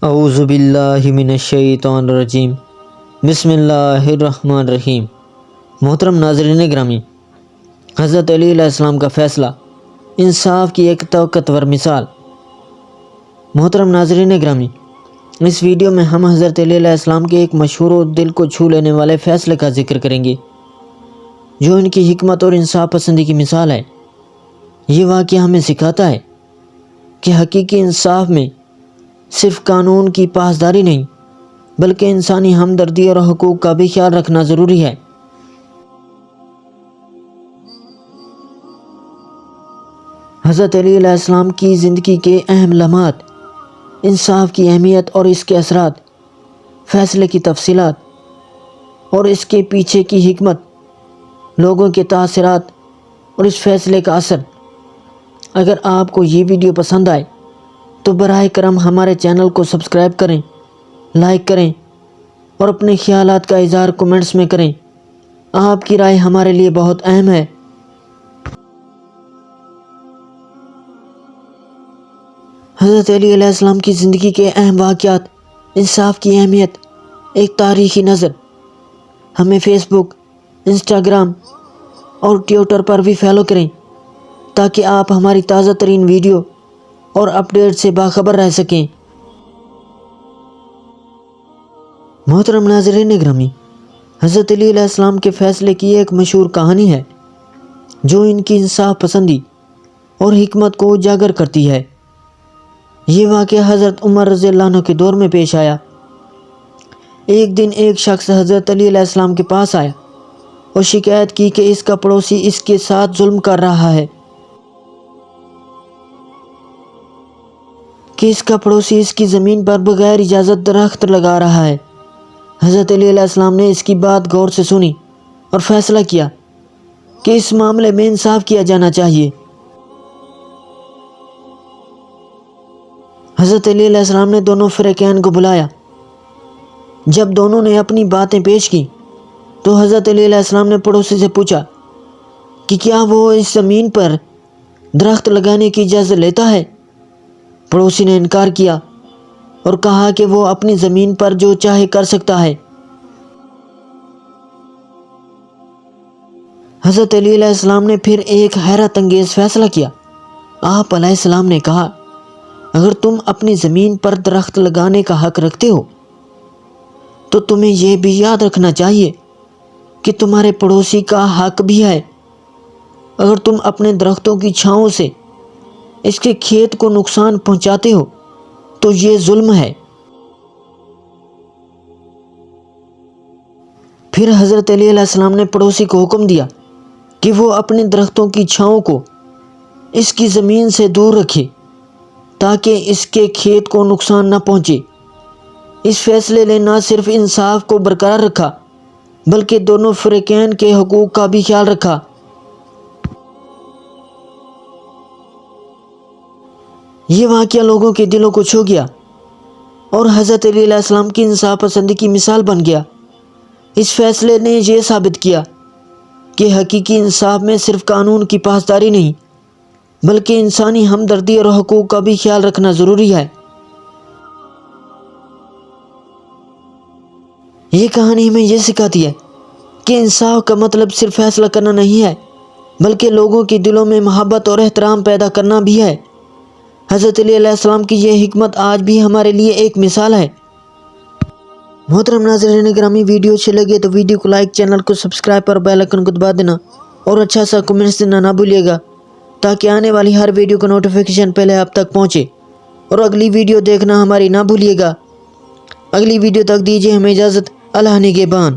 اعوذ باللہ من الشیطان الرجیم بسم اللہ الرحمن الرحیم۔ محترم ناظرین گرامی، حضرت علی علیہ السلام کا فیصلہ انصاف کی ایک طاقتور مثال۔ محترم ناظرین گرامی، اس ویڈیو میں ہم حضرت علی علیہ السلام کے ایک مشہور و دل کو چھو لینے والے فیصلے کا ذکر کریں گے جو ان کی حکمت اور انصاف پسندی کی مثال ہے۔ یہ واقعہ ہمیں سکھاتا ہے کہ حقیقی انصاف میں صرف قانون کی پاسداری نہیں بلکہ انسانی ہمدردی اور حقوق کا بھی خیال رکھنا ضروری ہے۔ حضرت علی علیہ السلام کی زندگی کے اہم لمحات، انصاف کی اہمیت اور اس کے اثرات، فیصلے کی تفصیلات اور اس کے پیچھے کی حکمت، لوگوں کے تاثرات اور اس فیصلے کا اثر۔ اگر آپ کو یہ ویڈیو پسند آئے تو براہ کرم ہمارے چینل کو سبسکرائب کریں، لائک کریں اور اپنے خیالات کا اظہار کمنٹس میں کریں۔ آپ کی رائے ہمارے لیے بہت اہم ہے۔ حضرت علی علیہ السلام کی زندگی کے اہم واقعات، انصاف کی اہمیت، ایک تاریخی نظر۔ ہمیں فیس بک، انسٹاگرام اور ٹویٹر پر بھی فالو کریں تاکہ آپ ہماری تازہ ترین ویڈیو اور اپڈیٹ سے باخبر رہ سکیں۔ محترم ناظرین گرامی، حضرت علی علیہ السلام کے فیصلے کی ایک مشہور کہانی ہے جو ان کی انصاف پسندی اور حکمت کو اجاگر کرتی ہے۔ یہ واقعہ حضرت عمر رضی اللہ عنہ کے دور میں پیش آیا۔ ایک دن ایک شخص حضرت علی علیہ السلام کے پاس آیا اور شکایت کی کہ اس کا پڑوسی اس کے ساتھ ظلم کر رہا ہے، کہ اس کا پڑوسی اس کی زمین پر بغیر اجازت درخت لگا رہا ہے۔ حضرت علی علیہ السلام نے اس کی بات غور سے سنی اور فیصلہ کیا کہ اس معاملے میں انصاف کیا جانا چاہیے۔ حضرت علی علیہ السلام نے دونوں فریقین کو بلایا۔ جب دونوں نے اپنی باتیں پیش کی تو حضرت علی علیہ السلام نے پڑوسی سے پوچھا کہ کیا وہ اس زمین پر درخت لگانے کی اجازت لیتا ہے؟ پڑوسی نے انکار کیا اور کہا کہ وہ اپنی زمین پر جو چاہے کر سکتا ہے۔ حضرت علی علیہ السلام نے پھر ایک حیرت انگیز فیصلہ کیا۔ آپ علیہ السلام نے کہا، اگر تم اپنی زمین پر درخت لگانے کا حق رکھتے ہو تو تمہیں یہ بھی یاد رکھنا چاہیے کہ تمہارے پڑوسی کا حق بھی ہے۔ اگر تم اپنے درختوں کی چھاؤں سے اس کے کھیت کو نقصان پہنچاتے ہو تو یہ ظلم ہے۔ پھر حضرت علی علیہ السلام نے پڑوسی کو حکم دیا کہ وہ اپنے درختوں کی چھاؤں کو اس کی زمین سے دور رکھے تاکہ اس کے کھیت کو نقصان نہ پہنچے۔ اس فیصلے نے نہ صرف انصاف کو برقرار رکھا بلکہ دونوں فریقین کے حقوق کا بھی خیال رکھا۔ یہ واقعہ لوگوں کے دلوں کو چھو گیا اور حضرت علی علیہ السلام کی انصاف پسندی کی مثال بن گیا۔ اس فیصلے نے یہ ثابت کیا کہ حقیقی انصاف میں صرف قانون کی پاسداری نہیں بلکہ انسانی ہمدردی اور حقوق کا بھی خیال رکھنا ضروری ہے۔ یہ کہانی ہمیں یہ سکھاتی ہے کہ انصاف کا مطلب صرف فیصلہ کرنا نہیں ہے بلکہ لوگوں کے دلوں میں محبت اور احترام پیدا کرنا بھی ہے۔ حضرت علی علیہ السلام کی یہ حکمت آج بھی ہمارے لیے ایک مثال ہے۔ محترم ناظرین گرامی، ویڈیو اچھے لگے تو ویڈیو کو لائک، چینل کو سبسکرائب اور بیل آئیکن کو دبا دینا اور اچھا سا کمنٹس دینا نہ بھولیے گا تاکہ آنے والی ہر ویڈیو کا نوٹیفیکیشن پہلے آپ تک پہنچے، اور اگلی ویڈیو دیکھنا ہماری نہ بھولیے گا۔ اگلی ویڈیو تک دیجیے ہمیں اجازت۔ اللہ نگہبان۔